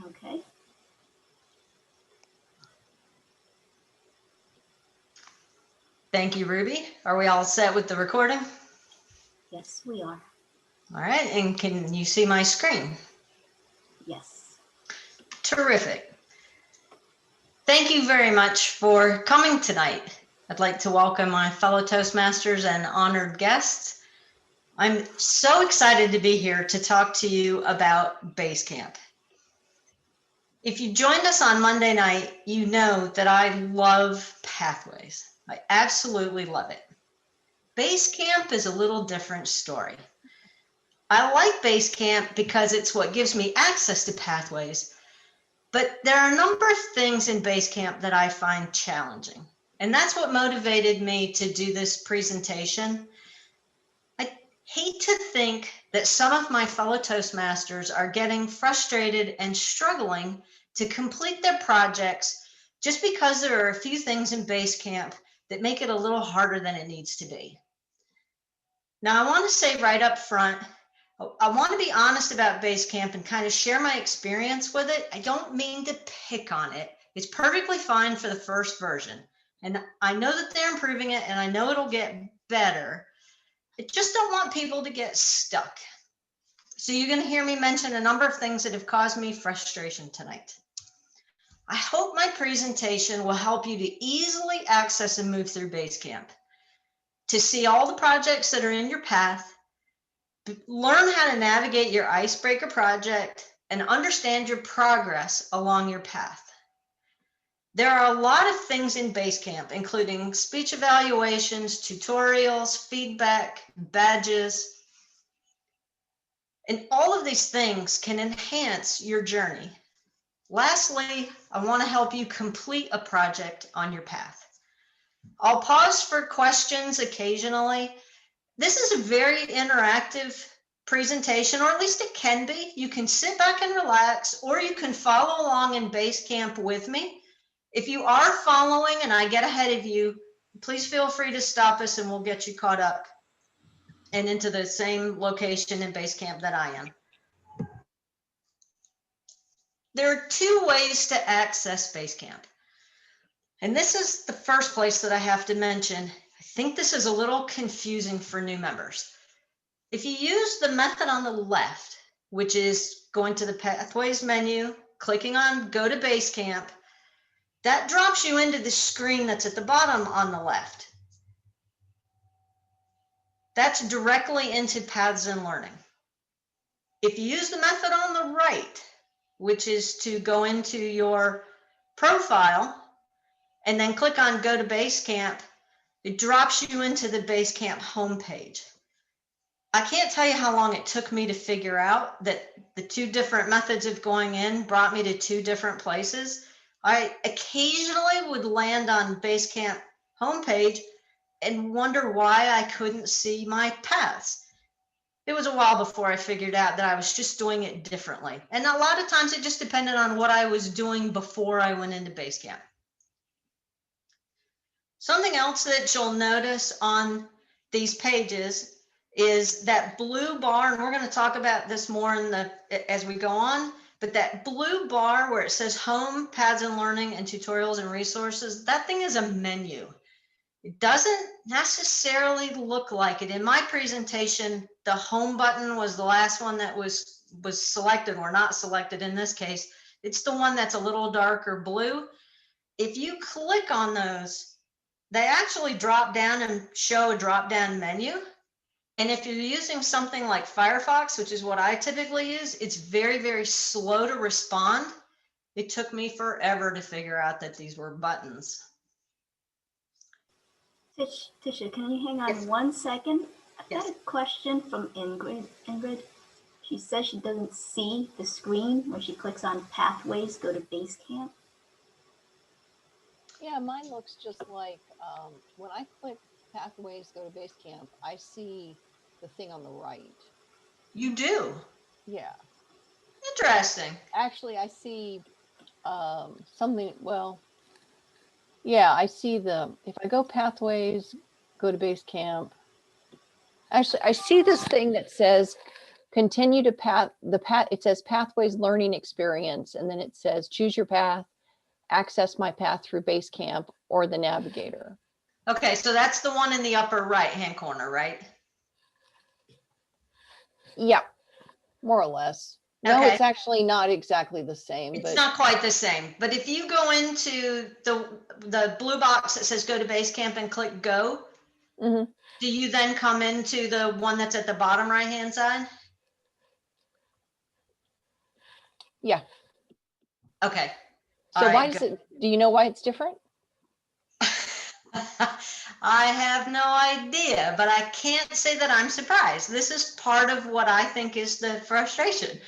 Okay. Thank you, Ruby. Are we all set with the recording? Yes, we are. All right, and can you see my screen? Yes. Terrific. Thank you very much for coming tonight. I'd like to welcome my fellow Toastmasters and honored guests. I'm so excited to be here to talk to you about Basecamp. If you joined us on Monday night, you know that I love Pathways. I absolutely love it. Basecamp is a little different story. I like Basecamp because it's what gives me access to Pathways, but there are a number of things in Basecamp that I find challenging. And that's what motivated me to do this presentation. I hate to think that some of my fellow Toastmasters are getting frustrated and struggling to complete their projects just because there are a few things in Basecamp that make it a little harder than it needs to be. Now, I want to say right up front, I want to be honest about Basecamp and kind of share my experience with it. I don't mean to pick on it. It's perfectly fine for the first version. And I know that they're improving it and I know it'll get better. I just don't want people to get stuck. So you're going to hear me mention a number of things that have caused me frustration tonight. I hope my presentation will help you to easily access and move through Basecamp, to see all the projects that are in your path, learn how to navigate your icebreaker project, and understand your progress along your path. There are a lot of things in Basecamp, including speech evaluations, tutorials, feedback, badges, and all of these things can enhance your journey. Lastly, I want to help you complete a project on your path. I'll pause for questions occasionally. This is a very interactive presentation, or at least it can be. You can sit back and relax, or you can follow along in Basecamp with me. If you are following and I get ahead of you, please feel free to stop us and we'll get you caught up and into the same location in Basecamp that I am. There are two ways to access Basecamp. And this is the first place that I have to mention. I think this is a little confusing for new members. If you use the method on the left, which is going to the Pathways menu, clicking on Go to Basecamp, that drops you into the screen that's at the bottom on the left. That's directly into Paths and Learning. If you use the method on the right, which is to go into your profile and then click on Go to Basecamp, it drops you into the Basecamp homepage. I can't tell you how long it took me to figure out that the two different methods of going in brought me to two different places. I occasionally would land on Basecamp homepage and wonder why I couldn't see my paths. It was a while before I figured out that I was just doing it differently. And a lot of times it just depended on what I was doing before I went into Basecamp. Something else that you'll notice on these pages is that blue bar, and we're going to talk about this more as we go on, but that blue bar where it says Home, Paths and Learning, and Tutorials and Resources, that thing is a menu. It doesn't necessarily look like it. In my presentation, the Home button was the last one that was selected, or not selected in this case. It's the one that's a little darker blue. If you click on those, they actually drop down and show a drop-down menu. And if you're using something like Firefox, which is what I typically use, it's very, very slow to respond. It took me forever to figure out that these were buttons. Ticia, can you hang on 1 second? I've got a question from Ingrid. Ingrid, she says she doesn't see the screen when she clicks on Pathways, Go to Basecamp. Yeah, mine looks just like when I click Pathways, Go to Basecamp, I see the thing on the right. You do? Yeah. Interesting. Actually, I see something, well, yeah, I see if I go Pathways, Go to Basecamp, actually, I see this thing that says continue to it says pathways learning experience, and then it says choose your path, access my path through Basecamp or the navigator. Okay, so that's the one in the upper right-hand corner, right? Yeah, more or less. No, Okay. it's actually not exactly the same, It's but not quite the same, but if you go into the blue box that says go to Basecamp and click go, Mhm. do you then come into the one that's at the bottom right-hand side? yeah. Okay. So All why right, does good. do you know why it's different? I have no idea, but I can't say that I'm surprised. This is part of what I think is the frustration.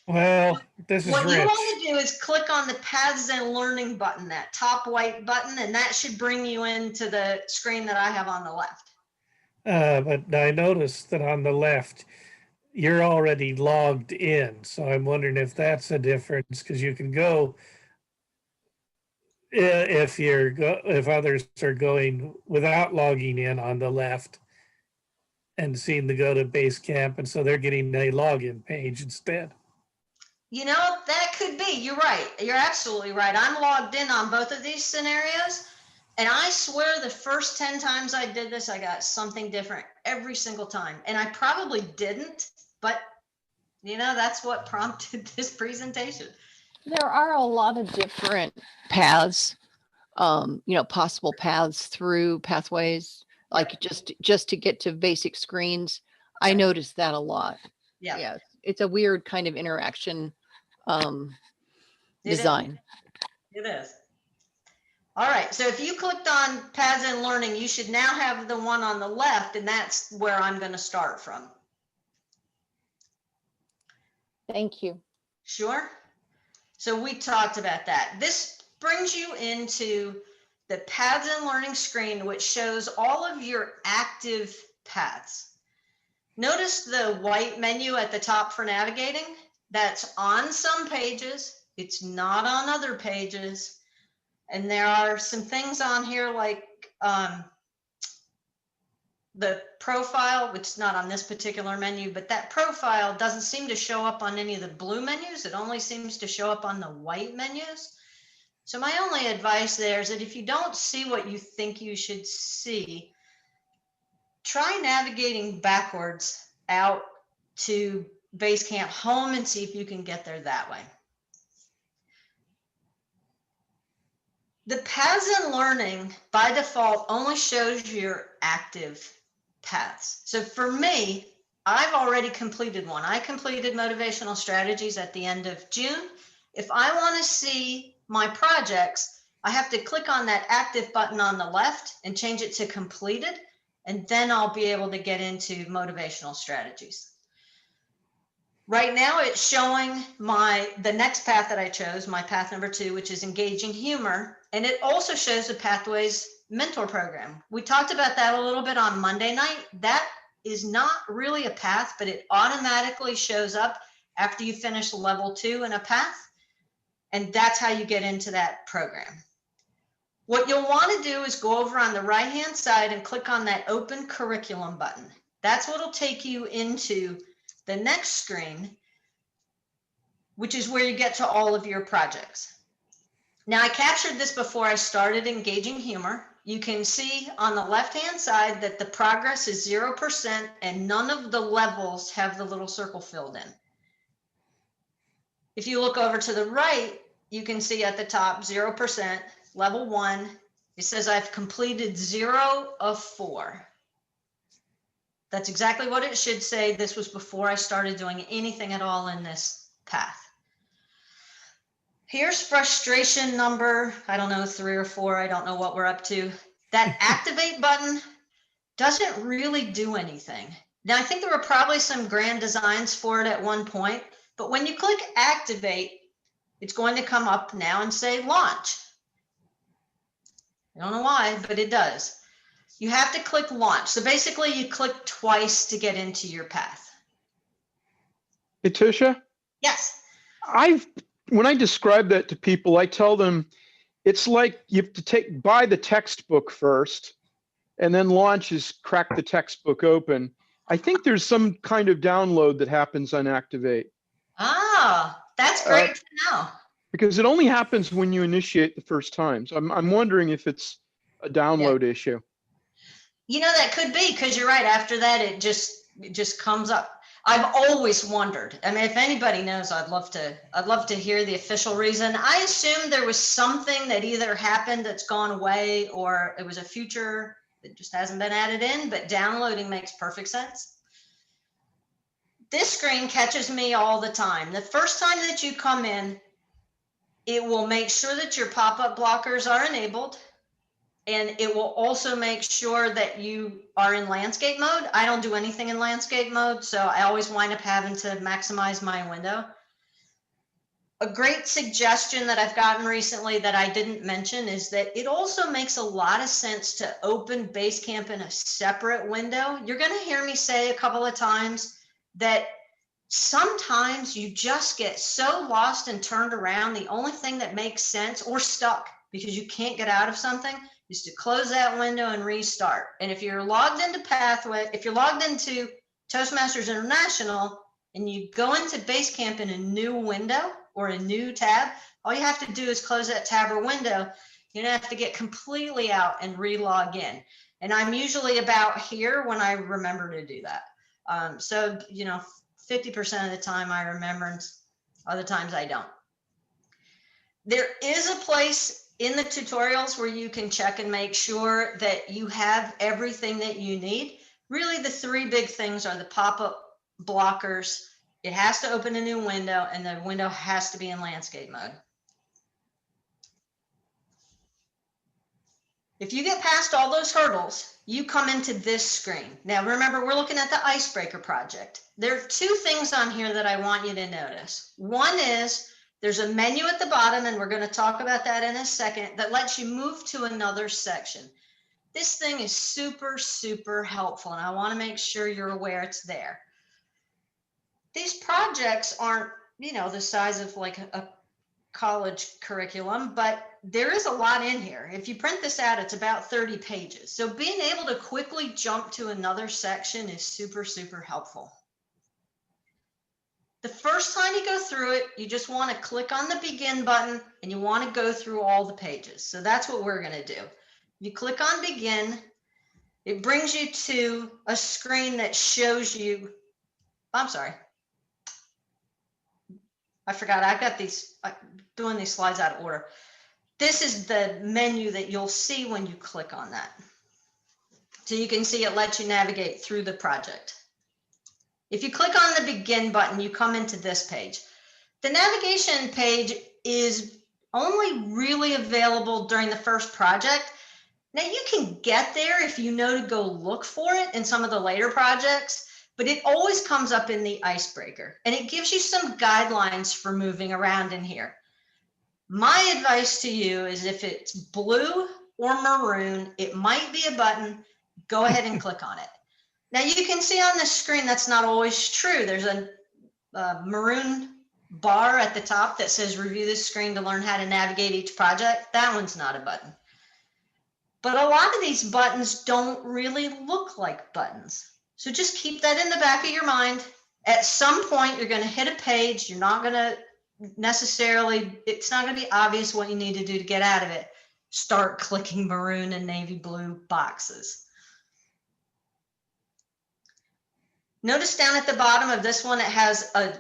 Well, this is What you Rich. want to do is click on the Paths and Learning button, that top white button, and that should bring you into the screen that I have on the left. But I noticed that on the left, you're already logged in. So I'm wondering if that's a difference because you can go if others are going without logging in on the left and seeing the go to Basecamp, and so they're getting a login page instead. You know, that could be. You're right. You're absolutely right. I'm logged in on both of these scenarios. And I swear the first 10 times I did this, I got something different every single time. And I probably didn't, but you know, that's what prompted this presentation. There are a lot of different paths, possible paths through pathways, like just to get to basic screens. I noticed that a lot. Yeah. It's a weird kind of interaction design. It is. All right, so if you clicked on Paths and Learning, you should now have the one on the left, and that's where I'm going to start from. Thank you. Sure. So we talked about that. This brings you into the Paths and Learning screen, which shows all of your active paths. Notice the white menu at the top for navigating. That's on some pages. It's not on other pages. And there are some things on here like the profile, which is not on this particular menu, but that profile doesn't seem to show up on any of the blue menus. It only seems to show up on the white menus. So my only advice there is that if you don't see what you think you should see, try navigating backwards out to Basecamp home and see if you can get there that way. The Paths and Learning by default only shows your active paths. So for me, I've already completed one. I completed motivational strategies at the end of June. If I want to see my projects, I have to click on that active button on the left and change it to completed, and then I'll be able to get into motivational strategies. Right now it's showing the next path that I chose, my path number 2, which is engaging humor. And it also shows the Pathways mentor program. We talked about that a little bit on Monday night. That is not really a path, but it automatically shows up after you finish level 2 in a path. And that's how you get into that program. What you'll want to do is go over on the right-hand side and click on that open curriculum button. That's what will take you into the next screen, which is where you get to all of your projects. Now, I captured this before I started engaging humor. You can see on the left-hand side that the progress is 0% and none of the levels have the little circle filled in. If you look over to the right, you can see at the top 0%, level 1. It says I've completed 0 of 4. That's exactly what it should say. This was before I started doing anything at all in this path. Here's frustration number, I don't know, 3 or 4. I don't know what we're up to. That activate button doesn't really do anything. Now, I think there were probably some grand designs for it at one point, but when you click activate, it's going to come up now and say launch. I don't know why, but it does. You have to click launch. So basically you click twice to get into your path. Hey, Ticia, Yes. when I describe that to people, I tell them it's like you have to buy the textbook first, and then launch is crack the textbook open. I think there's some kind of download that happens on Activate. Ah, that's great to know. Because it only happens when you initiate the first time. So I'm wondering if it's a download issue. You know, that could be, because you're right. After that, it just comes up. I've always wondered. I mean, if anybody knows, I'd love to hear the official reason. I assume there was something that either happened that's gone away, or it was a feature that just hasn't been added in, but downloading makes perfect sense. This screen catches me all the time. The first time that you come in, it will make sure that your pop-up blockers are enabled. And it will also make sure that you are in landscape mode. I don't do anything in landscape mode, so I always wind up having to maximize my window. A great suggestion that I've gotten recently that I didn't mention is that it also makes a lot of sense to open Basecamp in a separate window. You're going to hear me say a couple of times that sometimes you just get so lost and turned around. The only thing that makes sense, or stuck because you can't get out of something, is to close that window and restart. And if you're logged into if you're logged into Toastmasters International and you go into Basecamp in a new window or a new tab, all you have to do is close that tab or window. You don't have to get completely out and re-log in. And I'm usually about here when I remember to do that. So, you know, 50% of the time I remember, and other times I don't. There is a place in the tutorials where you can check and make sure that you have everything that you need. Really, the three big things are the pop-up blockers. It has to open a new window, and the window has to be in landscape mode. If you get past all those hurdles, you come into this screen. Now, remember, we're looking at the Icebreaker project. There are two things on here that I want you to notice. One is there's a menu at the bottom, and we're going to talk about that in a second, that lets you move to another section. This thing is super, super helpful, and I want to make sure you're aware it's there. These projects aren't, you know, the size of like a college curriculum, but there is a lot in here. If you print this out, it's about 30 pages. So being able to quickly jump to another section is super, super helpful. The first time you go through it, you just want to click on the begin button and you want to go through all the pages. So that's what we're going to do. You click on begin, it brings you to a screen that shows you, I'm sorry. I forgot, I've got these, doing these slides out of order. This is the menu that you'll see when you click on that. So you can see it lets you navigate through the project. If you click on the begin button, you come into this page. The navigation page is only really available during the first project. Now you can get there if you know to go look for it in some of the later projects, but it always comes up in the Icebreaker, and it gives you some guidelines for moving around in here. My advice to you is if it's blue or maroon, it might be a button, go ahead and click on it. Now you can see on the screen that's not always true. There's a maroon bar at the top that says review this screen to learn how to navigate each project. That one's not a button. But a lot of these buttons don't really look like buttons. So just keep that in the back of your mind. At some point, you're going to hit a page. You're not going to necessarily, it's not going to be obvious what you need to do to get out of it. Start clicking maroon and navy blue boxes. Notice down at the bottom of this one, it has a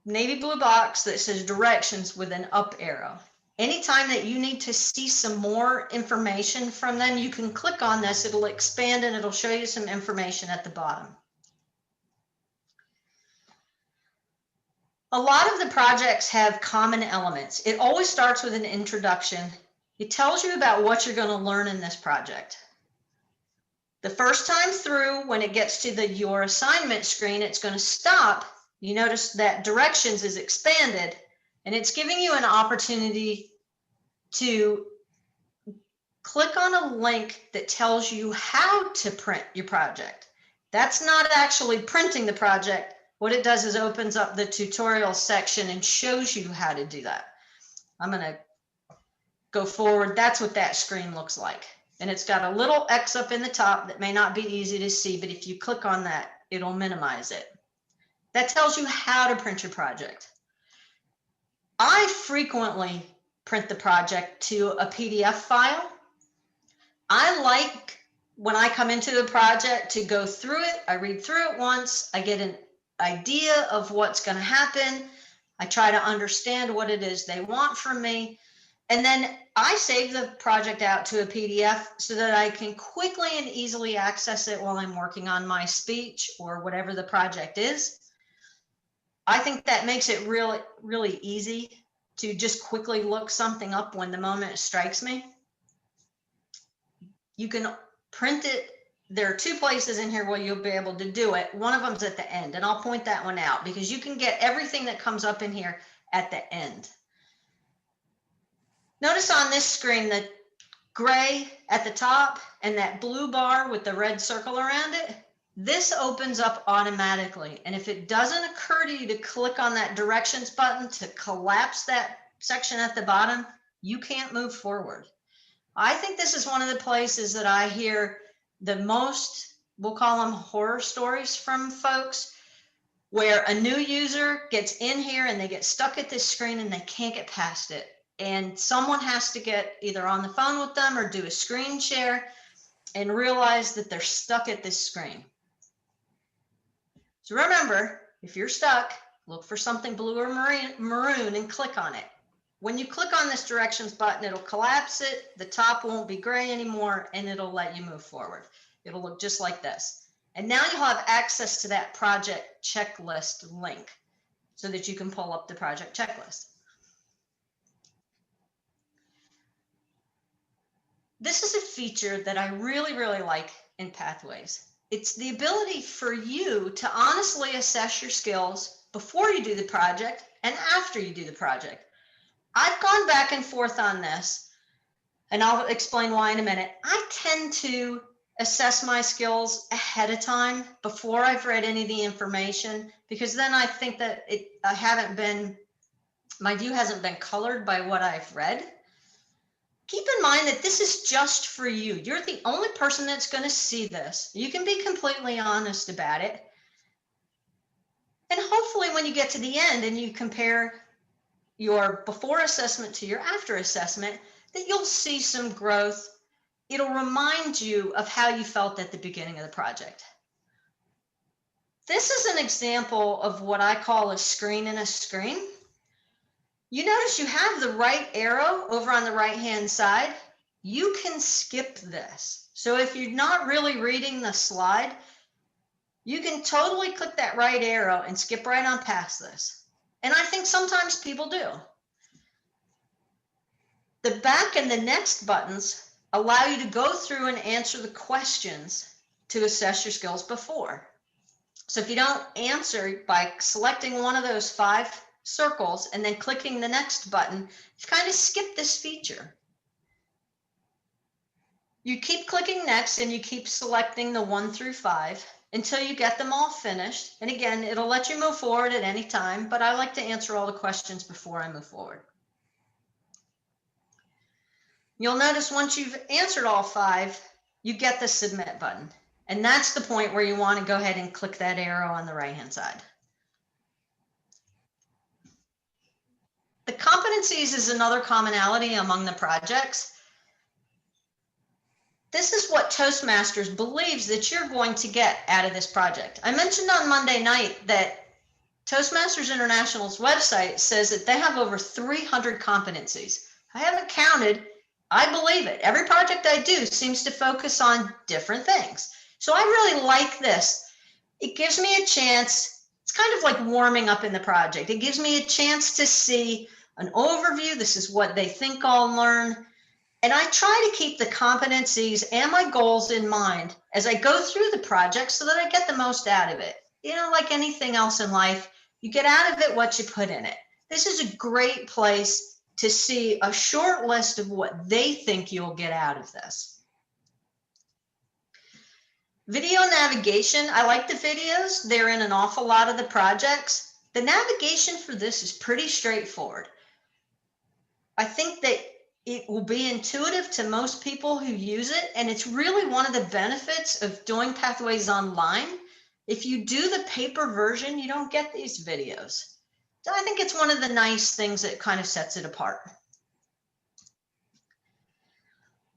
navy blue box that says directions with an up arrow. Anytime that you need to see some more information from them, you can click on this, it'll expand and it'll show you some information at the bottom. A lot of the projects have common elements. It always starts with an introduction. It tells you about what you're going to learn in this project. The first time through, when it gets to your assignment screen, it's going to stop. You notice that directions is expanded, and it's giving you an opportunity to click on a link that tells you how to print your project. That's not actually printing the project. What it does is opens up the tutorial section and shows you how to do that. I'm going to go forward. That's what that screen looks like. And it's got a little X up in the top that may not be easy to see, but if you click on that, it'll minimize it. That tells you how to print your project. I frequently print the project to a PDF file. I like when I come into the project to go through it. I read through it once. I get an idea of what's going to happen. I try to understand what it is they want from me. And then I save the project out to a PDF so that I can quickly and easily access it while I'm working on my speech or whatever the project is. I think that makes it really, really easy to just quickly look something up when the moment strikes me. You can print it. There are two places in here where you'll be able to do it. One of them's at the end, and I'll point that one out because you can get everything that comes up in here at the end. Notice on this screen the gray at the top and that blue bar with the red circle around it. This opens up automatically. And if it doesn't occur to you to click on that directions button to collapse that section at the bottom, you can't move forward. I think this is one of the places that I hear the most, we'll call them horror stories from folks, where a new user gets in here and they get stuck at this screen and they can't get past it. And someone has to get either on the phone with them or do a screen share and realize that they're stuck at this screen. So remember, if you're stuck, look for something blue or maroon and click on it. When you click on this directions button, it'll collapse it. The top won't be gray anymore, and it'll let you move forward. It'll look just like this. And now you'll have access to that project checklist link so that you can pull up the project checklist. This is a feature that I really, really like in Pathways. It's the ability for you to honestly assess your skills before you do the project and after you do the project. I've gone back and forth on this, and I'll explain why in a minute. I tend to assess my skills ahead of time before I've read any of the information, because then I think that my view hasn't been colored by what I've read. Keep in mind that this is just for you. You're the only person that's going to see this. You can be completely honest about it. And hopefully when you get to the end and you compare your before assessment to your after assessment, that you'll see some growth. It'll remind you of how you felt at the beginning of the project. This is an example of what I call a screen in a screen. You notice you have the right arrow over on the right-hand side. You can skip this. So if you're not really reading the slide, you can totally click that right arrow and skip right on past this. And I think sometimes people do. The back and the next buttons allow you to go through and answer the questions to assess your skills before. So if you don't answer by selecting one of those 5 circles and then clicking the next button, you kind of skip this feature. You keep clicking next and you keep selecting the 1 through 5 until you get them all finished. And again, it'll let you move forward at any time, but I like to answer all the questions before I move forward. You'll notice once you've answered all 5, you get the submit button. And that's the point where you want to go ahead and click that arrow on the right-hand side. The competencies is another commonality among the projects. This is what Toastmasters believes that you're going to get out of this project. I mentioned on Monday night that Toastmasters International's website says that they have over 300 competencies. I haven't counted. I believe it. Every project I do seems to focus on different things. So I really like this. It gives me a chance. It's kind of like warming up in the project. It gives me a chance to see an overview. This is what they think I'll learn. And I try to keep the competencies and my goals in mind as I go through the project so that I get the most out of it. You know, like anything else in life, you get out of it what you put in it. This is a great place to see a short list of what they think you'll get out of this. Video navigation, I like the videos. They're in an awful lot of the projects. The navigation for this is pretty straightforward. I think that It will be intuitive to most people who use it, and it's really one of the benefits of doing Pathways online. If you do the paper version, you don't get these videos. So I think it's one of the nice things that kind of sets it apart.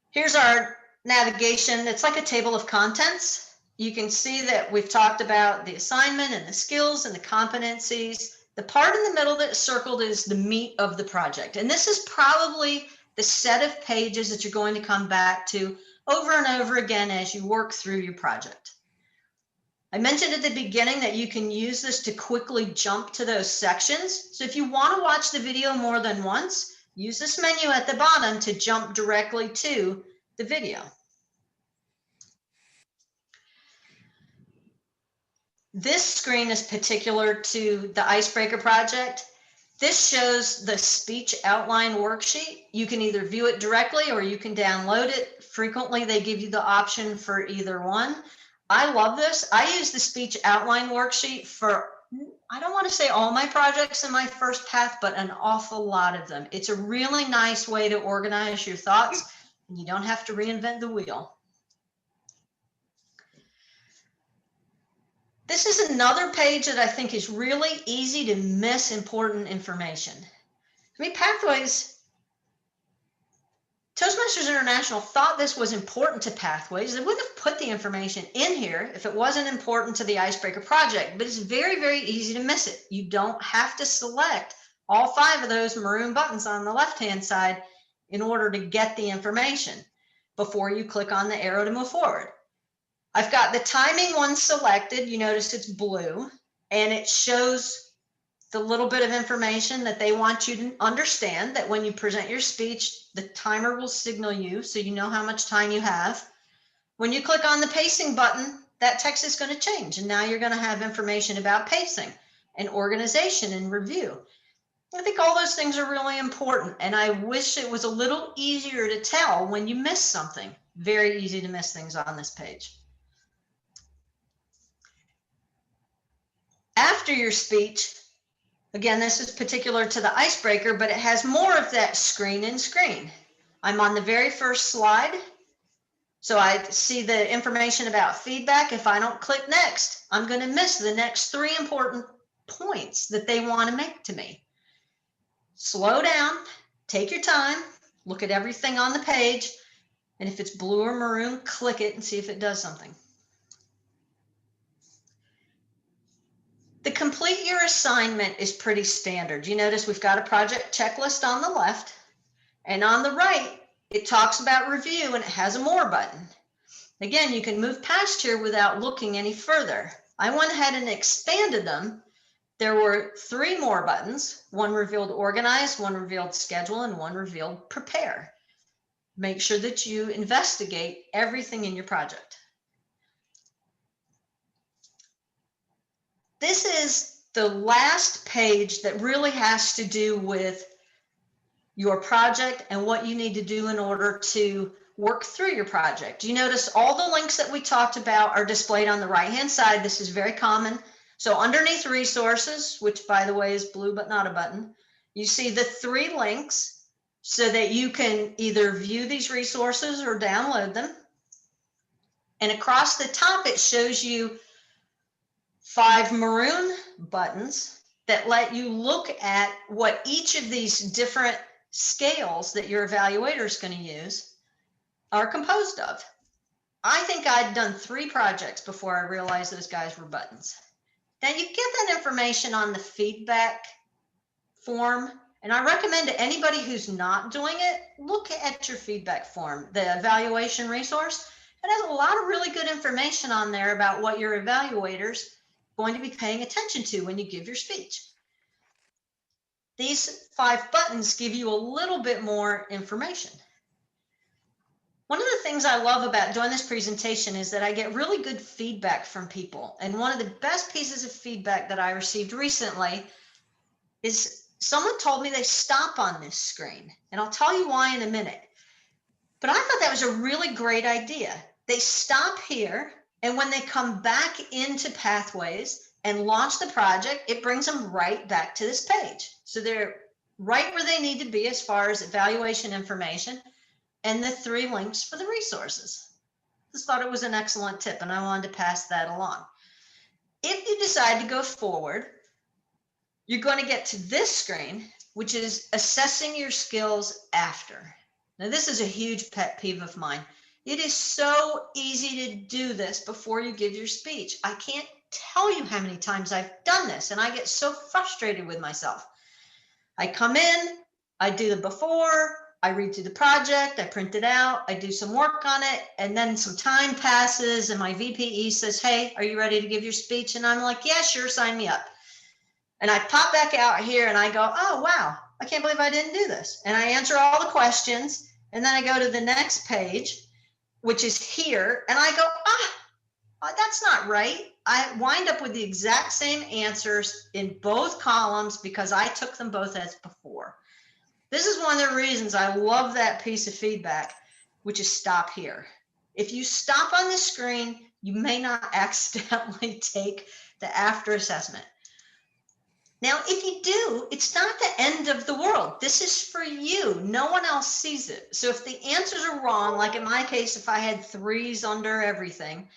Here's our navigation. It's like a table of contents. You can see that we've talked about the assignment and the skills and the competencies. The part in the middle that's circled is the meat of the project. And this is probably the set of pages that you're going to come back to over and over again as you work through your project. I mentioned at the beginning that you can use this to quickly jump to those sections. So if you want to watch the video more than once, use this menu at the bottom to jump directly to the video. This screen is particular to the Icebreaker project. This shows the speech outline worksheet. You can either view it directly or you can download it. Frequently, they give you the option for either one. I love this. I use the speech outline worksheet for, I don't want to say all my projects in my first path, but an awful lot of them. It's a really nice way to organize your thoughts, and you don't have to reinvent the wheel. This is another page that I think is really easy to miss important information. I mean, Pathways, Toastmasters International thought this was important to Pathways. They wouldn't have put the information in here if it wasn't important to the Icebreaker project, but it's very, very easy to miss it. You don't have to select all 5 of those maroon buttons on the left-hand side in order to get the information before you click on the arrow to move forward. I've got the timing one selected. You notice it's blue, and it shows the little bit of information that they want you to understand, that when you present your speech, the timer will signal you so you know how much time you have. When you click on the pacing button, that text is going to change, and now you're going to have information about pacing and organization and review. I think all those things are really important, and I wish it was a little easier to tell when you miss something. Very easy to miss things on this page. After your speech, again, this is particular to the Icebreaker, but it has more of that screen in screen. I'm on the very first slide. So I see the information about feedback. If I don't click next, I'm going to miss the next 3 important points that they want to make to me. Slow down, take your time, look at everything on the page, and if it's blue or maroon, click it and see if it does something. The complete your assignment is pretty standard. You notice we've got a project checklist on the left, and on the right, it talks about review and it has a more button. Again, you can move past here without looking any further. I went ahead and expanded them. There were 3 more buttons. One revealed organize, one revealed schedule, and one revealed prepare. Make sure that you investigate everything in your project. This is the last page that really has to do with your project and what you need to do in order to work through your project. You notice all the links that we talked about are displayed on the right-hand side. This is very common. So underneath resources, which by the way is blue but not a button, you see the 3 links so that you can either view these resources or download them. And across the top, it shows you 5 maroon buttons that let you look at what each of these different scales that your evaluator is going to use are composed of. I think I'd done 3 projects before I realized those guys were buttons. Now you get that information on the feedback form, and I recommend to anybody who's not doing it, look at your feedback form, the evaluation resource. It has a lot of really good information on there about what your evaluator's going to be paying attention to when you give your speech. These 5 buttons give you a little bit more information. One of the things I love about doing this presentation is that I get really good feedback from people. And one of the best pieces of feedback that I received recently is someone told me they stop on this screen. And I'll tell you why in a minute. But I thought that was a really great idea. They stop here, and when they come back into Pathways and launch the project, it brings them right back to this page. So they're right where they need to be as far as evaluation information and the 3 links for the resources. Just thought it was an excellent tip, and I wanted to pass that along. If you decide to go forward, you're going to get to this screen, which is assessing your skills after. Now, this is a huge pet peeve of mine. It is so easy to do this before you give your speech. I can't tell you how many times I've done this, and I get so frustrated with myself. I come in, I do the before, I read through the project, I print it out, I do some work on it, and then some time passes and my VPE says, hey, are you ready to give your speech? And I'm like, yeah, sure, sign me up. And I pop back out here and I go, oh, wow, I can't believe I didn't do this. And I answer all the questions, and then I go to the next page, which is here, and I go, that's not right. I wind up with the exact same answers in both columns because I took them both as before. This is one of the reasons I love that piece of feedback, which is stop here. If you stop on the screen, you may not accidentally take the after assessment. Now, if you do, it's not the end of the world. This is for you. No one else sees it. So if the answers are wrong, like in my case, if I had 3s under everything,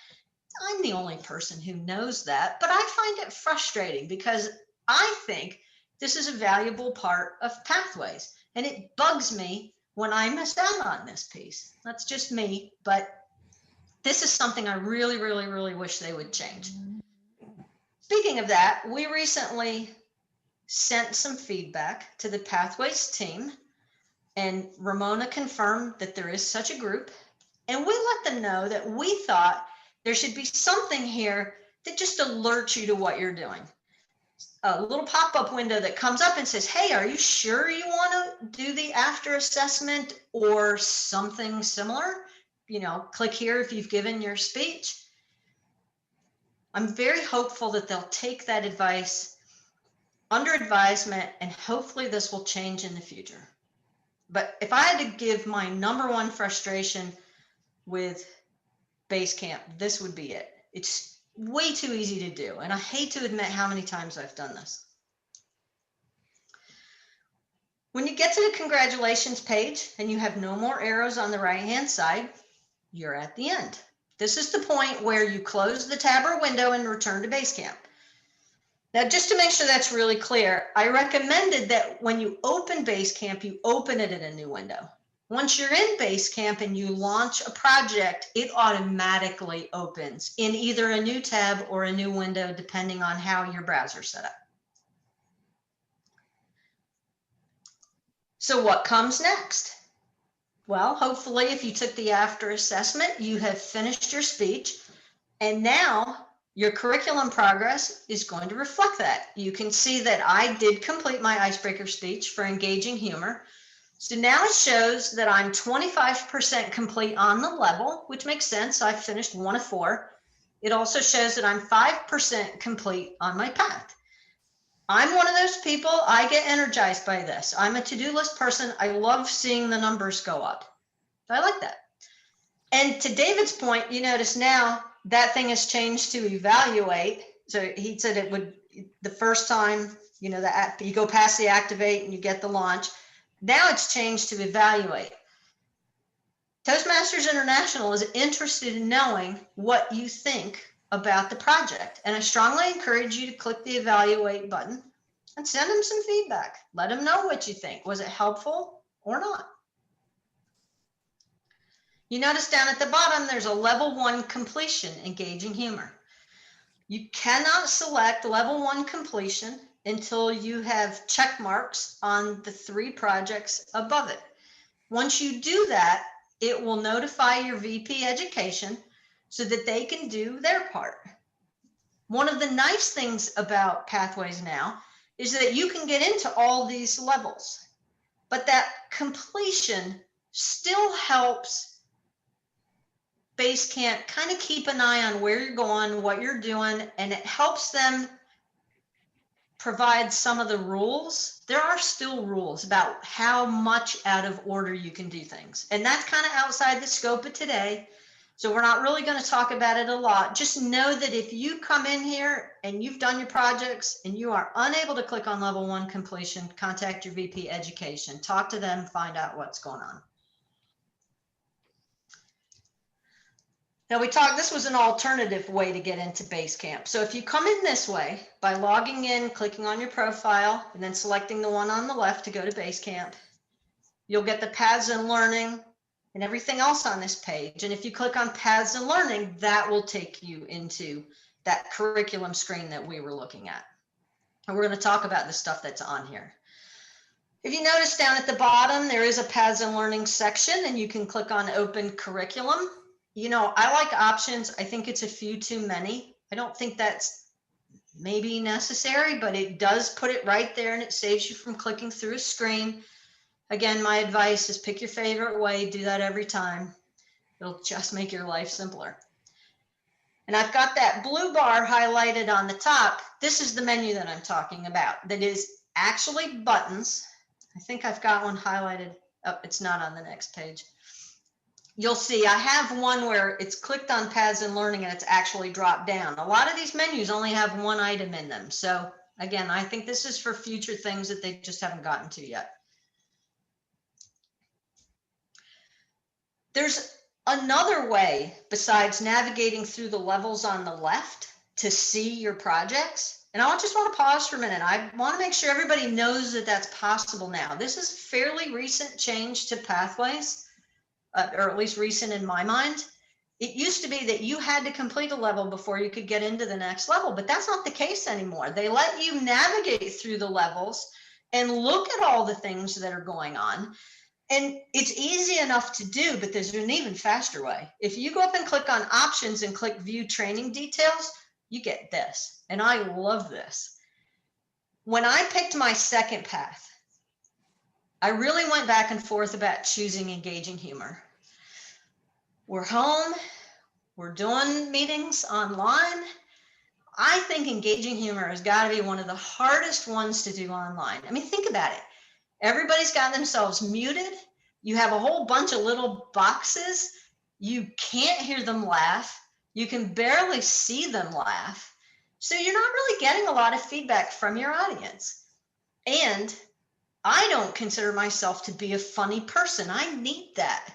I'm the only person who knows that, but I find it frustrating because I think this is a valuable part of Pathways, and it bugs me when I miss out on this piece. That's just me, but this is something I really, really, really wish they would change. Speaking of that, we recently sent some feedback to the Pathways team, and Ramona confirmed that there is such a group, and we let them know that we thought there should be something here that just alerts you to what you're doing. A little pop-up window that comes up and says, hey, are you sure you want to do the after assessment or something similar? You know, click here if you've given your speech. I'm very hopeful that they'll take that advice under advisement, and hopefully this will change in the future. But if I had to give my #1 frustration with Basecamp, this would be it. It's way too easy to do, and I hate to admit how many times I've done this. When you get to the congratulations page and you have no more arrows on the right-hand side, you're at the end. This is the point where you close the tab or window and return to Basecamp. Now, just to make sure that's really clear, I recommended that when you open Basecamp, you open it in a new window. Once you're in Basecamp and you launch a project, it automatically opens in either a new tab or a new window, depending on how your browser's set up. So what comes next? Well, hopefully if you took the after assessment, you have finished your speech, and now your curriculum progress is going to reflect that. You can see that I did complete my icebreaker speech for engaging humor. So now it shows that I'm 25% complete on the level, which makes sense. I've finished 1 of 4. It also shows that I'm 5% complete on my path. I'm one of those people, I get energized by this. I'm a to-do list person. I love seeing the numbers go up. I like that. And to David's point, you notice now that thing has changed to evaluate. So he said it would, the first time, you know, that you go past the activate and you get the launch. Now it's changed to evaluate. Toastmasters International is interested in knowing what you think about the project. And I strongly encourage you to click the evaluate button and send them some feedback. Let them know what you think. Was it helpful or not? You notice down at the bottom, there's a level 1 completion, engaging humor. You cannot select level 1 completion until you have check marks on the 3 projects above it. Once you do that, it will notify your VP Education so that they can do their part. One of the nice things about Pathways now is that you can get into all these levels, but that completion still helps Basecamp kind of keep an eye on where you're going, what you're doing, and it helps them provide some of the rules. There are still rules about how much out of order you can do things, and that's kind of outside the scope of today. So we're not really going to talk about it a lot. Just know that if you come in here and you've done your projects and you are unable to click on level 1 completion, contact your VP education, talk to them, find out what's going on. Now this was an alternative way to get into Basecamp. So if you come in this way by logging in, clicking on your profile, and then selecting the one on the left to go to Basecamp, you'll get the paths and learning and everything else on this page. And if you click on paths and learning, that will take you into that curriculum screen that we were looking at. And we're going to talk about the stuff that's on here. If you notice down at the bottom, there is a paths and learning section, and you can click on open curriculum. You know, I like options. I think it's a few too many. I don't think that's maybe necessary, but it does put it right there and it saves you from clicking through a screen. Again, my advice is pick your favorite way, do that every time. It'll just make your life simpler. And I've got that blue bar highlighted on the top. This is the menu that I'm talking about. That is actually buttons. I think I've got one highlighted. Oh, it's not on the next page. You'll see I have one where it's clicked on paths and learning and it's actually dropped down. A lot of these menus only have one item in them. So again, I think this is for future things that they just haven't gotten to yet. There's another way besides navigating through the levels on the left to see your projects. And I just want to pause for a minute. I want to make sure everybody knows that that's possible now. This is fairly recent change to Pathways. Or at least recent in my mind. It used to be that you had to complete a level before you could get into the next level, but that's not the case anymore. They let you navigate through the levels and look at all the things that are going on. And it's easy enough to do, but there's an even faster way. If you go up and click on options and click view training details, you get this. And I love this. When I picked my second path, I really went back and forth about choosing engaging humor. We're home, we're doing meetings online. I think engaging humor has got to be one of the hardest ones to do online. I mean, think about it. Everybody's got themselves muted. You have a whole bunch of little boxes. You can't hear them laugh. You can barely see them laugh. So you're not really getting a lot of feedback from your audience. And I don't consider myself to be a funny person. I need that.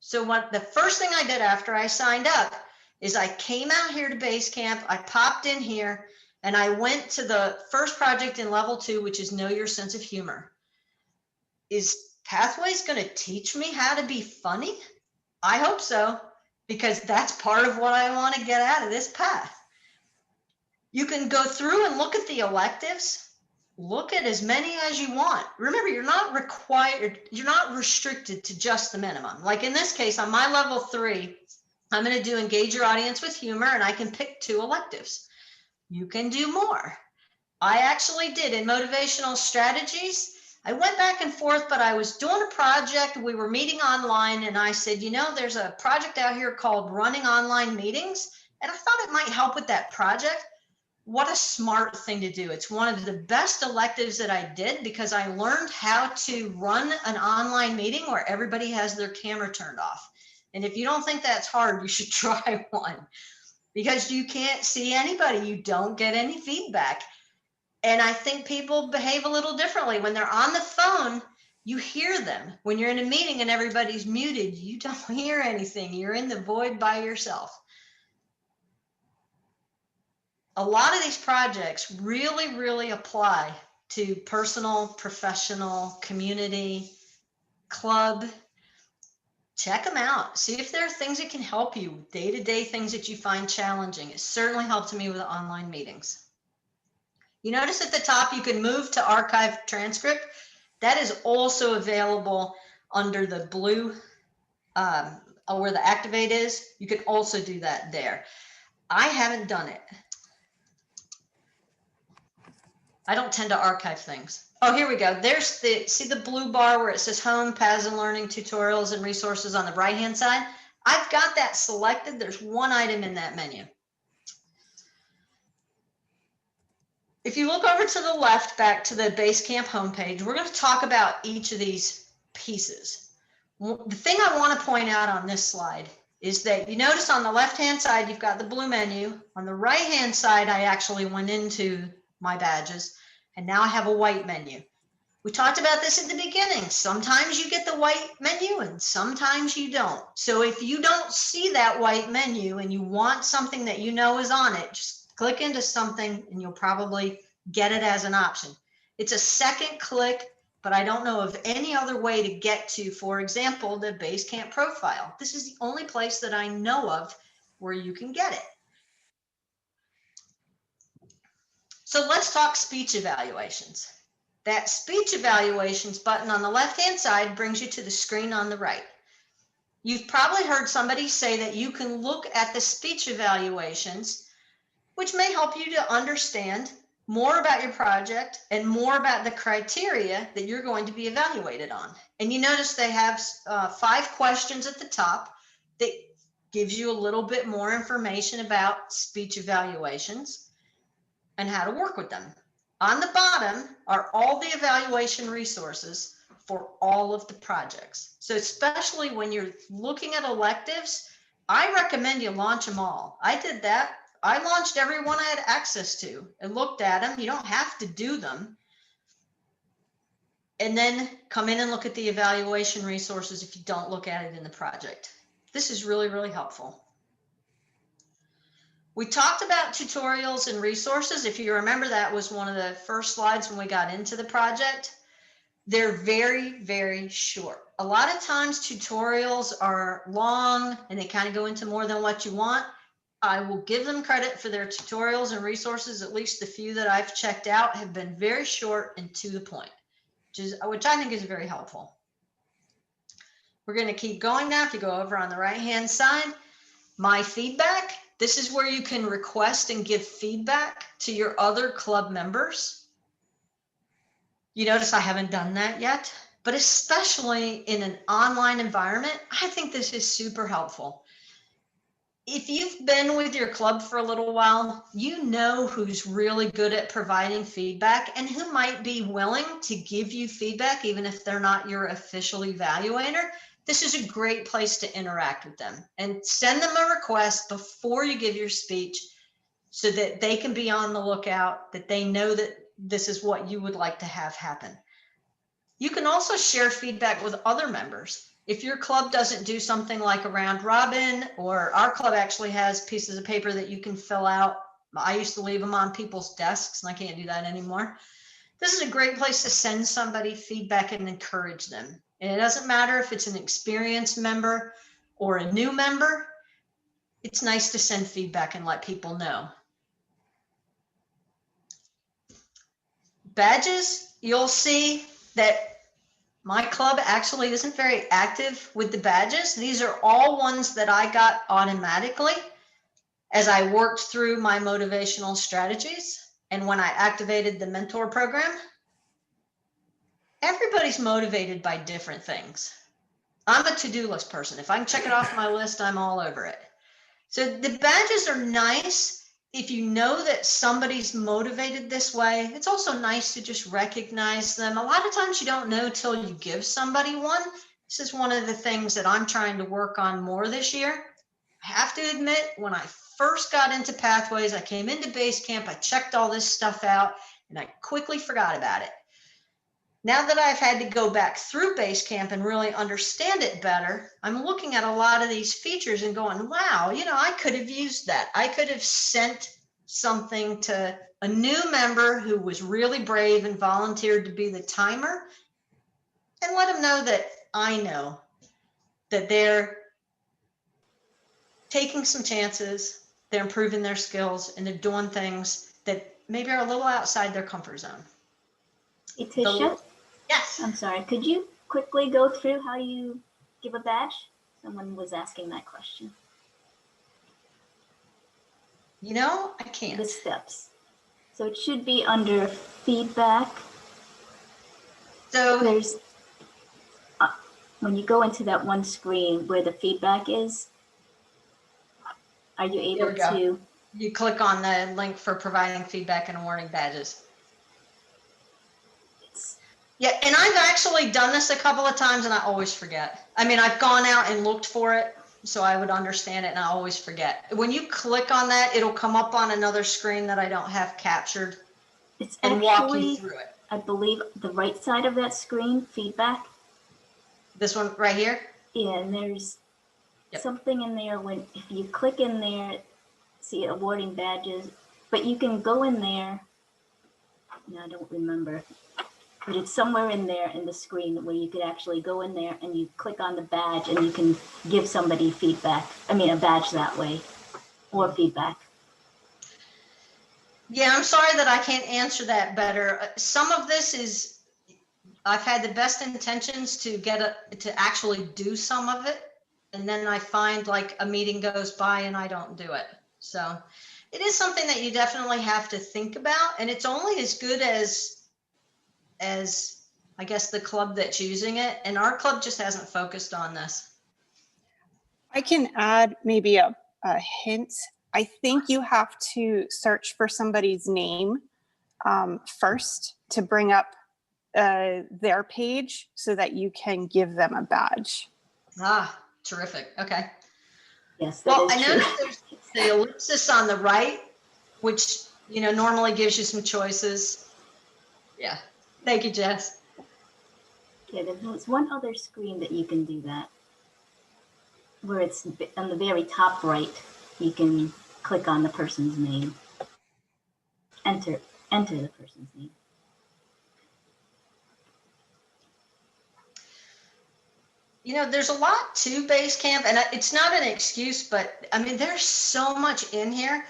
So the first thing I did after I signed up is I came out here to Basecamp, I popped in here, and I went to the first project in level 2, which is Know Your Sense of Humor. Is Pathways going to teach me how to be funny? I hope so, because that's part of what I want to get out of this path. You can go through and look at the electives. Look at as many as you want. Remember, you're not restricted to just the minimum. Like in this case, on my level 3, I'm going to do engage your audience with humor, and I can pick 2 electives. You can do more. I actually did in motivational strategies. I went back and forth, but I was doing a project. We were meeting online, and I said, you know, there's a project out here called running online meetings, and I thought it might help with that project. What a smart thing to do. It's one of the best electives that I did because I learned how to run an online meeting where everybody has their camera turned off. And if you don't think that's hard, you should try one because you can't see anybody. You don't get any feedback. And I think people behave a little differently. When they're on the phone, you hear them. When you're in a meeting and everybody's muted, you don't hear anything. You're in the void by yourself. A lot of these projects really, really apply to personal, professional, community, club. Check them out. See if there are things that can help you, day-to-day things that you find challenging. It certainly helped me with online meetings. You notice at the top, you can move to archive transcript. That is also available under the blue, where the activate is. You can also do that there. I haven't done it. I don't tend to archive things. Oh, here we go. There's see the blue bar where it says home, paths and learning, tutorials and resources on the right-hand side. I've got that selected. There's one item in that menu. If you look over to the left, back to the Basecamp homepage, we're going to talk about each of these pieces. The thing I want to point out on this slide is that you notice on the left-hand side, you've got the blue menu. On the right-hand side, I actually went into my badges, and now I have a white menu. We talked about this at the beginning. Sometimes you get the white menu and sometimes you don't. So if you don't see that white menu and you want something that you know is on it, just click into something and you'll probably get it as an option. It's a second click, but I don't know of any other way to get to, for example, the Basecamp profile. This is the only place that I know of where you can get it. So let's talk speech evaluations. That speech evaluations button on the left-hand side brings you to the screen on the right. You've probably heard somebody say that you can look at the speech evaluations, which may help you to understand more about your project and more about the criteria that you're going to be evaluated on. And you notice they have 5 questions at the top that gives you a little bit more information about speech evaluations and how to work with them. On the bottom are all the evaluation resources for all of the projects. So especially when you're looking at electives, I recommend you launch them all. I did that. I launched every one I had access to and looked at them. You don't have to do them. And then come in and look at the evaluation resources if you don't look at it in the project. This is really, really helpful. We talked about tutorials and resources. If you remember, that was one of the first slides when we got into the project. They're very, very short. A lot of times tutorials are long and they kind of go into more than what you want. I will give them credit for their tutorials and resources. At least the few that I've checked out have been very short and to the point, which I think is very helpful. We're going to keep going now. If you go over on the right-hand side, my feedback. This is where you can request and give feedback to your other club members. You notice I haven't done that yet, but especially in an online environment, I think this is super helpful. If you've been with your club for a little while, you know who's really good at providing feedback and who might be willing to give you feedback, even if they're not your official evaluator. This is a great place to interact with them and send them a request before you give your speech so that they can be on the lookout, that they know that this is what you would like to have happen. You can also share feedback with other members. If your club doesn't do something like a round robin, or our club actually has pieces of paper that you can fill out. I used to leave them on people's desks and I can't do that anymore. This is a great place to send somebody feedback and encourage them. And it doesn't matter if it's an experienced member or a new member. It's nice to send feedback and let people know. Badges, you'll see that my club actually isn't very active with the badges. These are all ones that I got automatically as I worked through my motivational strategies. And when I activated the mentor program, everybody's motivated by different things. I'm a to-do list person. If I can check it off my list, I'm all over it. So the badges are nice. If you know that somebody's motivated this way, it's also nice to just recognize them. A lot of times you don't know till you give somebody one. This is one of the things that I'm trying to work on more this year. I have to admit, when I first got into Pathways, I came into Basecamp, I checked all this stuff out, and I quickly forgot about it. Now that I've had to go back through Basecamp and really understand it better, I'm looking at a lot of these features and going, wow, you know, I could have used that. I could have sent something to a new member who was really brave and volunteered to be the timer and let them know that I know that they're taking some chances, they're improving their skills, and they're doing things that maybe are a little outside their comfort zone. Hey, Ticia? Yes. I'm sorry, could you quickly go through how you give a badge? Someone was asking that question. You know, I can't. The steps. So it should be under feedback. So There's, when you go into that one screen where the feedback is, are you able to? You click on the link for providing feedback and awarding badges. Yeah, and I've actually done this a couple of times and I always forget. I mean, I've gone out and looked for it so I would understand it, and I always forget. When you click on that, it'll come up on another screen that I don't have captured It's and walk you actually, through it. I believe, the right side of that screen, feedback. This one right here? Yeah, and there's Yep. something in there when, if you click in there, see awarding badges, but you can go in there. No, I don't remember. But it's somewhere in there in the screen where you could actually go in there and you click on the badge and you can give somebody feedback. I mean, a badge that way, or feedback. Yeah, I'm sorry that I can't answer that better. Some of this is, I've had the best intentions to to actually do some of it. And then I find like a meeting goes by and I don't do it. So it is something that you definitely have to think about. And it's only as good as I guess the club that's using it. And our club just hasn't focused on this. I can add maybe a hint. I think you have to search for somebody's name first to bring up their page so that you can give them a badge. Ah, terrific. Okay. Yes, that Well, is I true. noticed there's the ellipsis on the right, which, you know, normally gives you some choices. Yeah. Thank you, Jess. Yeah, there's one other screen that you can do that, where it's on the very top right. You can click on the person's name, enter the person's name. You know, there's a lot to Basecamp, and it's not an excuse, but I mean, there's so much in here.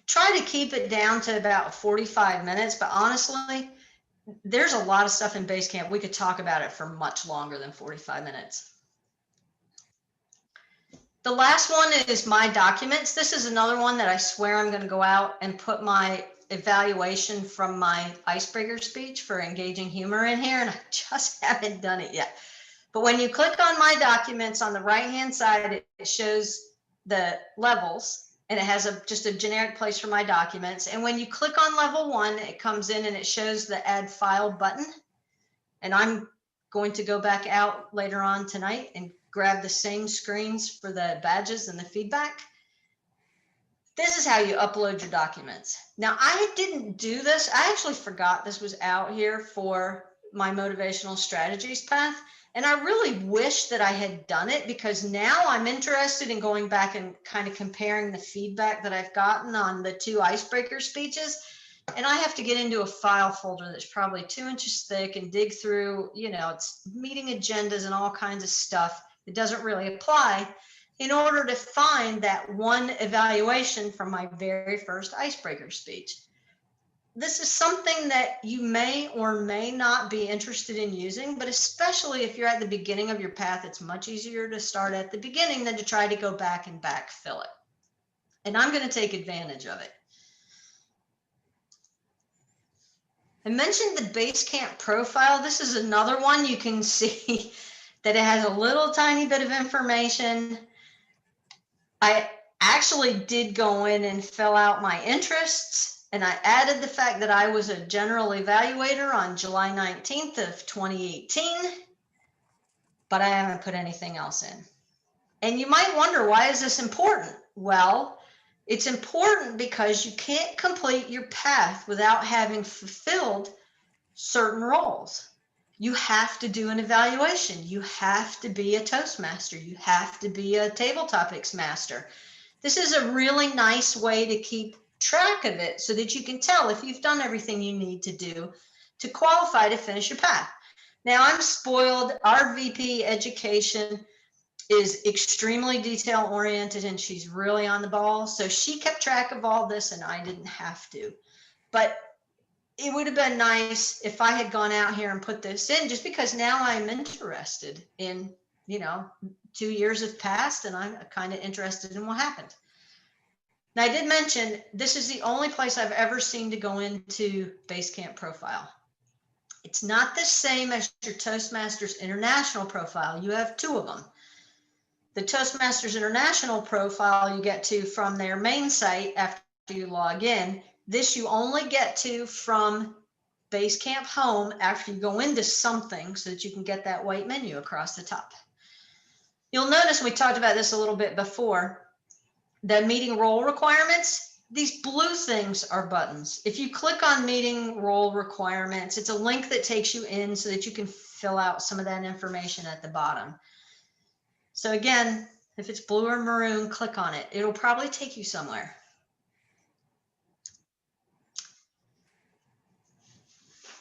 Try to keep it down to about 45 minutes, but honestly, there's a lot of stuff in Basecamp. We could talk about it for much longer than 45 minutes. The last one is my documents. This is another one that I swear I'm going to go out and put my evaluation from my icebreaker speech for engaging humor in here, and I just haven't done it yet. But when you click on my documents on the right-hand side, it shows the levels, and it has just a generic place for my documents. And when you click on level 1, it comes in and it shows the add file button. And I'm going to go back out later on tonight and grab the same screens for the badges and the feedback. This is how you upload your documents. Now, I didn't do this. I actually forgot this was out here for my motivational strategies path. And I really wish that I had done it, because now I'm interested in going back and kind of comparing the feedback that I've gotten on the 2 icebreaker speeches. And I have to get into a file folder that's probably 2 inches thick and dig through, you know, it's meeting agendas and all kinds of stuff that doesn't really apply, in order to find that one evaluation from my very first icebreaker speech. This is something that you may or may not be interested in using, but especially if you're at the beginning of your path, it's much easier to start at the beginning than to try to go back and backfill it. And I'm going to take advantage of it. I mentioned the Basecamp profile. This is another one. You can see that it has a little tiny bit of information. I actually did go in and fill out my interests. And I added the fact that I was a general evaluator on July 19th of 2018, but I haven't put anything else in. And you might wonder, why is this important? Well, it's important because you can't complete your path without having fulfilled certain roles. You have to do an evaluation. You have to be a Toastmaster. You have to be a table topics master. This is a really nice way to keep track of it so that you can tell if you've done everything you need to do to qualify to finish your path. Now, I'm spoiled. Our VP education is extremely detail oriented and she's really on the ball. So she kept track of all this and I didn't have to. But it would have been nice if I had gone out here and put this in, just because now I'm interested in, you know, 2 years have passed and I'm kind of interested in what happened. Now, I did mention this is the only place I've ever seen to go into Basecamp profile. It's not the same as your Toastmasters International profile. You have 2 of them. The Toastmasters International profile you get to from their main site after you log in. This you only get to from Basecamp Home after you go into something so that you can get that white menu across the top. You'll notice we talked about this a little bit before. The meeting role requirements, these blue things are buttons. If you click on meeting role requirements, it's a link that takes you in so that you can fill out some of that information at the bottom. So again, if it's blue or maroon, click on it. It'll probably take you somewhere.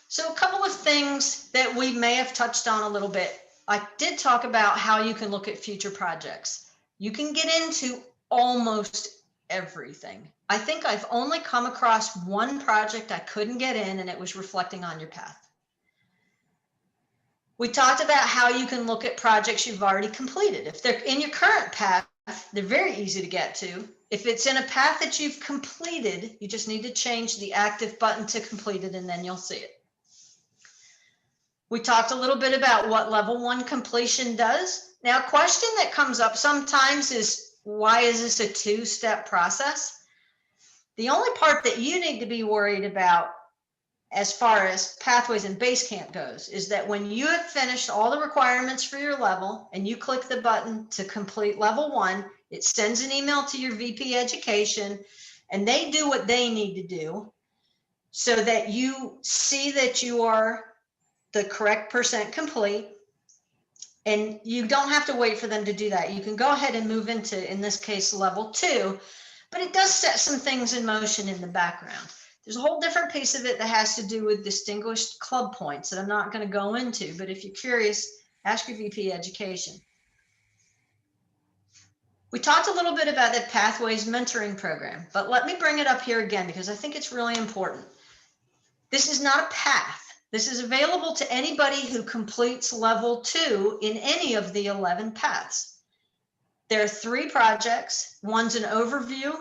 So a couple of things that we may have touched on a little bit. I did talk about how you can look at future projects. You can get into almost everything. I think I've only come across one project I couldn't get in, and it was reflecting on your path. We talked about how you can look at projects you've already completed. If they're in your current path, they're very easy to get to. If it's in a path that you've completed, you just need to change the active button to completed, and then you'll see it. We talked a little bit about what level 1 completion does. Now, a question that comes up sometimes is, why is this a 2-step process? The only part that you need to be worried about as far as Pathways and Basecamp goes is that when you have finished all the requirements for your level and you click the button to complete level 1, it sends an email to your VP Education, and they do what they need to do so that you see that you are the correct percent complete, and you don't have to wait for them to do that. You can go ahead and move into, in this case, level 2, but it does set some things in motion in the background. There's a whole different piece of it that has to do with distinguished club points that I'm not going to go into, but if you're curious, ask your VP Education. We talked a little bit about the Pathways mentoring program, but let me bring it up here again because I think it's really important. This is not a path. This is available to anybody who completes level 2 in any of the 11 paths. There are 3 projects. One's an overview,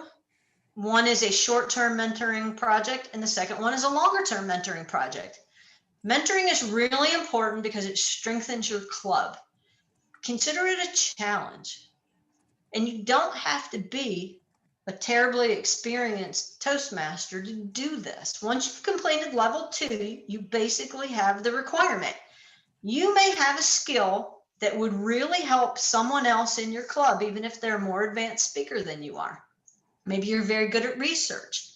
one is a short-term mentoring project, and the second one is a longer-term mentoring project. Mentoring is really important because it strengthens your club. Consider it a challenge. And you don't have to be a terribly experienced Toastmaster to do this. Once you've completed level 2, you basically have the requirement. You may have a skill that would really help someone else in your club, even if they're a more advanced speaker than you are. Maybe you're very good at research.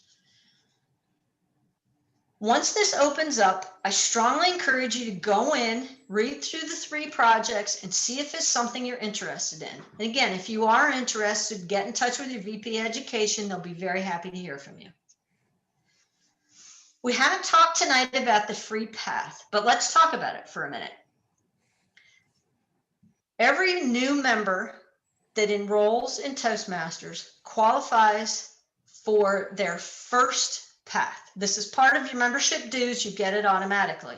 Once this opens up, I strongly encourage you to go in, read through the 3 projects, and see if it's something you're interested in. And again, if you are interested, get in touch with your VP Education. They'll be very happy to hear from you. We haven't talked tonight about the free path, but let's talk about it for a minute. Every new member that enrolls in Toastmasters qualifies for their first path. This is part of your membership dues. You get it automatically.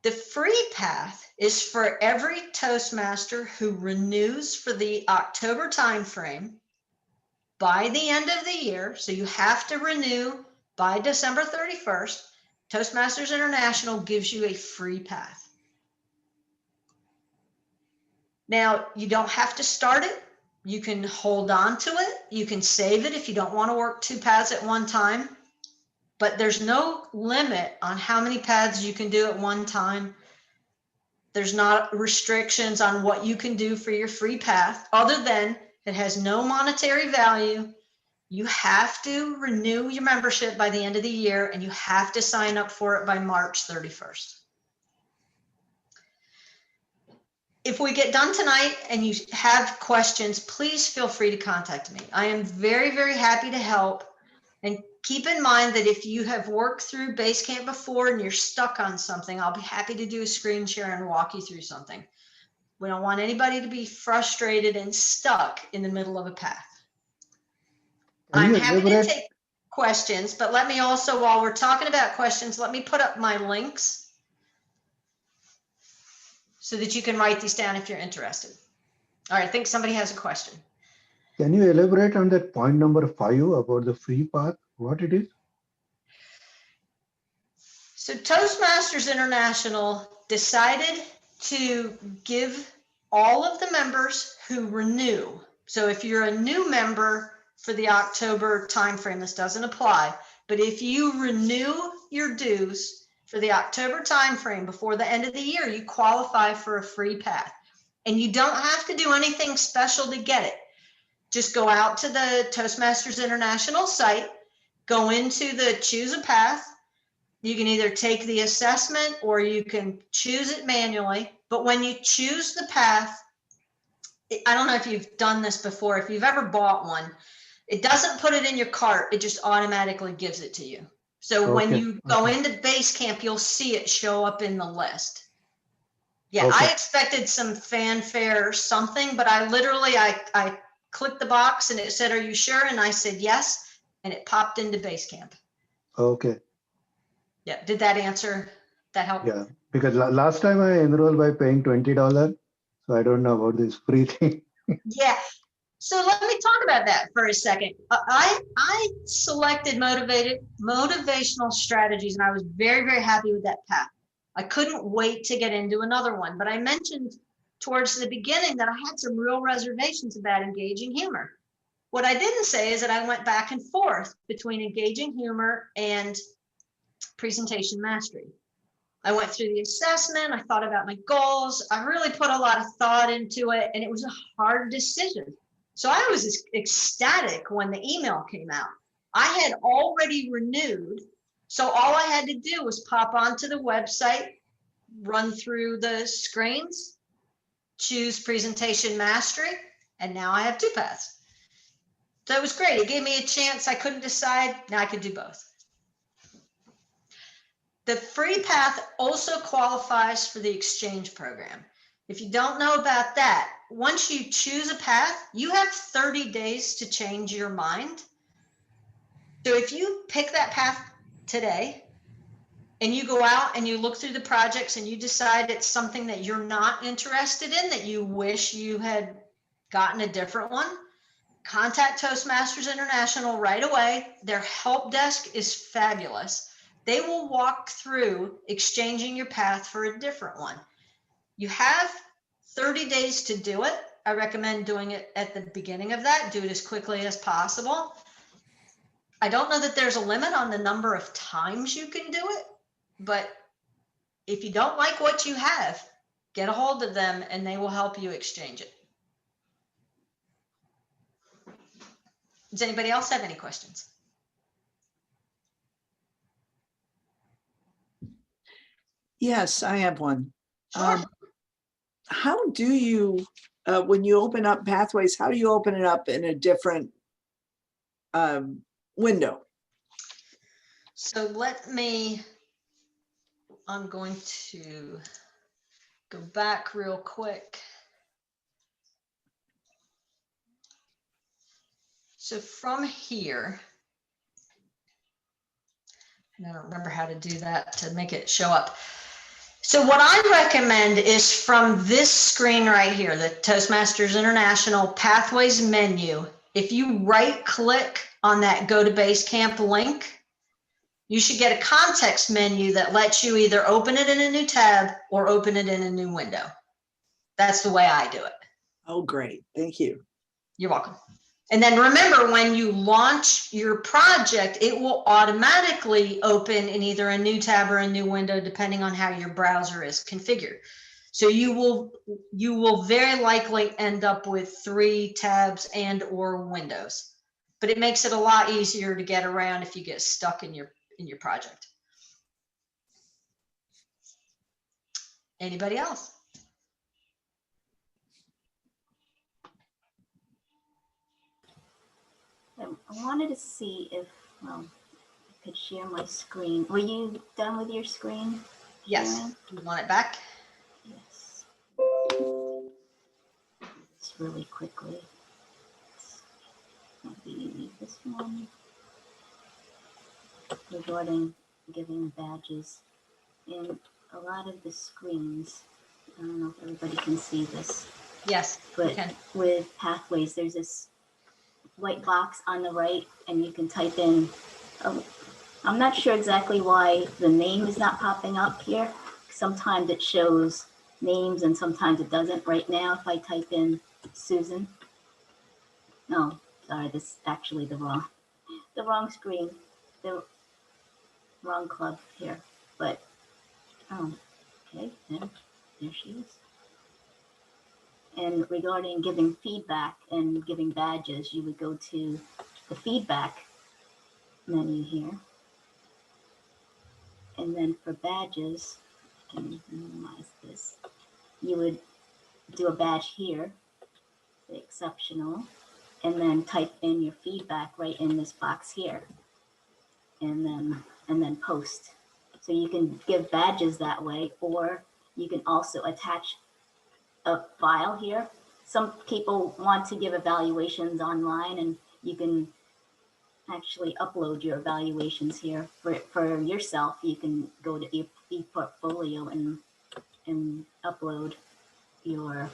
The free path is for every Toastmaster who renews for the October timeframe by the end of the year. So you have to renew by December 31st. Toastmasters International gives you a free path. Now, you don't have to start it. You can hold on to it. You can save it if you don't want to work 2 paths at one time. But there's no limit on how many paths you can do at one time. There's not restrictions on what you can do for your free path, other than it has no monetary value. You have to renew your membership by the end of the year, and you have to sign up for it by March 31st. If we get done tonight and you have questions, please feel free to contact me. I am very, very happy to help. And keep in mind that if you have worked through Basecamp before and you're stuck on something, I'll be happy to do a screen share and walk you through something. We don't want anybody to be frustrated and stuck in the middle of a path. I'm happy to take questions, but let me also, while we're talking about questions, let me put up my links so that you can write these down if you're interested. All right, I think somebody has a question. Can you elaborate on that point number 5 about the free path, what it is? So Toastmasters International decided to give all of the members who renew. So if you're a new member for the October timeframe, this doesn't apply. But if you renew your dues for the October timeframe before the end of the year, you qualify for a free path. And you don't have to do anything special to get it. Just go out to the Toastmasters International site, go into the choose a path. You can either take the assessment or you can choose it manually. But when you choose the path, I don't know if you've done this before. If you've ever bought one, it doesn't put it in your cart. It just automatically gives it to you. So when Okay, you go okay. into Basecamp, you'll see it show up in the list. Yeah, Okay. I expected some fanfare or something, but I literally, I clicked the box and it said, "Are you sure?" And I said, "Yes." And it popped into Basecamp. Okay. Yeah, did that answer? That help? Yeah, because last time I enrolled by paying $20, so I don't know about this free thing. Yeah. So let me talk about that for a second. I selected motivational strategies, and I was very, very happy with that path. I couldn't wait to get into another one, but I mentioned towards the beginning that I had some real reservations about engaging humor. What I didn't say is that I went back and forth between engaging humor and presentation mastery. I went through the assessment. I thought about my goals. I really put a lot of thought into it, and it was a hard decision. So I was ecstatic when the email came out. I had already renewed. So all I had to do was pop onto the website, run through the screens, choose presentation mastery, and now I have two paths. So it was great. It gave me a chance. I couldn't decide. Now I could do both. The free path also qualifies for the exchange program. If you don't know about that, once you choose a path, you have 30 days to change your mind. So if you pick that path today and you go out and you look through the projects and you decide it's something that you're not interested in, that you wish you had gotten a different one, contact Toastmasters International right away. Their help desk is fabulous. They will walk through exchanging your path for a different one. You have 30 days to do it. I recommend doing it at the beginning of that. Do it as quickly as possible. I don't know that there's a limit on the number of times you can do it, but if you don't like what you have, get a hold of them and they will help you exchange it. Does anybody else have any questions? Yes, I have one. Sure. How do you, when you open up Pathways, how do you open it up in a different window? So I'm going to go back real quick. So from here, I don't remember how to do that to make it show up. So what I recommend is from this screen right here, the Toastmasters International Pathways menu. If you right click on that Go to Basecamp link, you should get a context menu that lets you either open it in a new tab or open it in a new window. That's the way I do it. Oh, great. Thank you. You're welcome. And then remember, when you launch your project, it will automatically open in either a new tab or a new window, depending on how your browser is configured. So you will very likely end up with 3 tabs and or windows, but it makes it a lot easier to get around if you get stuck in your project. Anybody else? I wanted to see if I could share my screen. Were you done with your screen? Yes. Sharon? You want it back? Yes. Just really quickly. Maybe this one. Regarding giving badges in a lot of the screens. I don't know if everybody can see this, Yes, but you can. with Pathways, there's this white box on the right, and you can type in. I'm not sure exactly why the name is not popping up here. Sometimes it shows names and sometimes it doesn't. Right now, if I type in Susan, no, sorry, this is actually the wrong screen, the wrong club here. But okay, there she is. And regarding giving feedback and giving badges, you would go to the feedback menu here. And then for badges, I can minimize this. You would do a badge here, the exceptional, and then type in your feedback right in this box here. And then post. So you can give badges that way, or you can also attach a file here. Some people want to give evaluations online, and you can actually upload your evaluations here for yourself. You can go to ePortfolio and upload your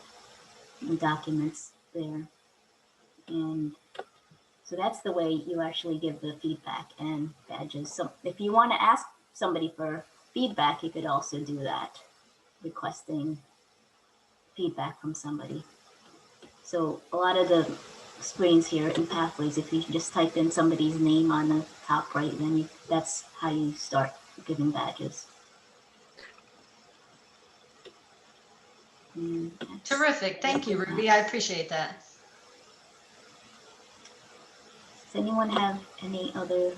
documents there. And so that's the way you actually give the feedback and badges. So if you want to ask somebody for feedback, you could also do that, requesting feedback from somebody. So a lot of the screens here in Pathways, if you just type in somebody's name on the top right, then that's how you start giving badges. Terrific. Thank you, Ruby. I appreciate that. Does anyone have any other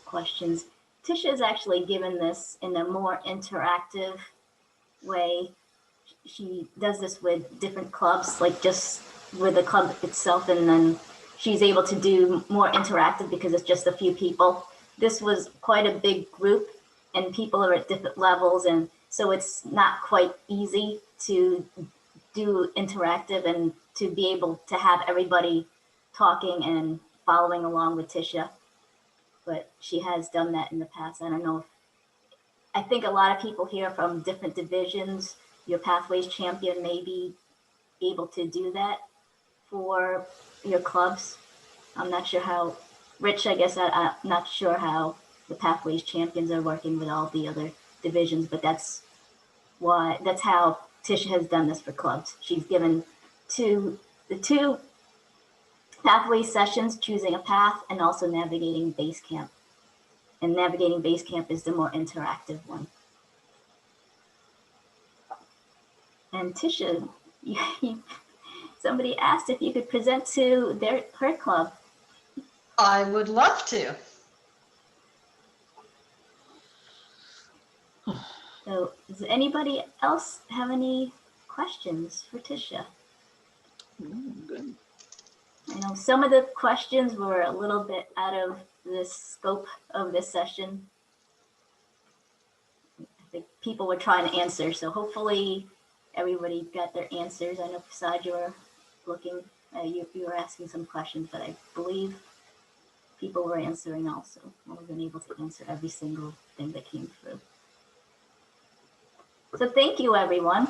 questions? Ticia has actually given this in a more interactive way. She does this with different clubs, like just with the club itself, and then she's able to do more interactive because it's just a few people. This was quite a big group, and people are at different levels, and so it's not quite easy to do interactive and to be able to have everybody talking and following along with Ticia. But she has done that in the past. I don't know if, I think a lot of people here from different divisions, your Pathways champion may be able to do that for your clubs. I'm not sure how, Rich, I guess I'm not sure how the Pathways champions are working with all the other divisions, but that's how Ticia has done this for clubs. She's given the two Pathways sessions, choosing a path, and also navigating Basecamp. And navigating Basecamp is the more interactive one. And Ticia, somebody asked if you could present to her club. I would love to. So does anybody else have any questions for Ticia? Good. I know some of the questions were a little bit out of the scope of this session. I think people were trying to answer, so hopefully everybody got their answers. I know Prasad, you were looking, you were asking some questions, but I believe people were answering also. I wasn't able to answer every single thing that came through. So thank you, everyone.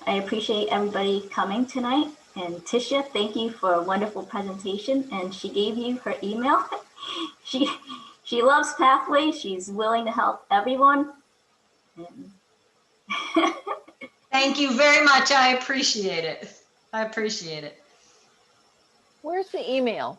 I appreciate everybody coming tonight. And Ticia, thank you for a wonderful presentation. And she gave you her email. She loves Pathways. She's willing to help everyone. Thank you very much. I appreciate it. I appreciate it. Where's the email?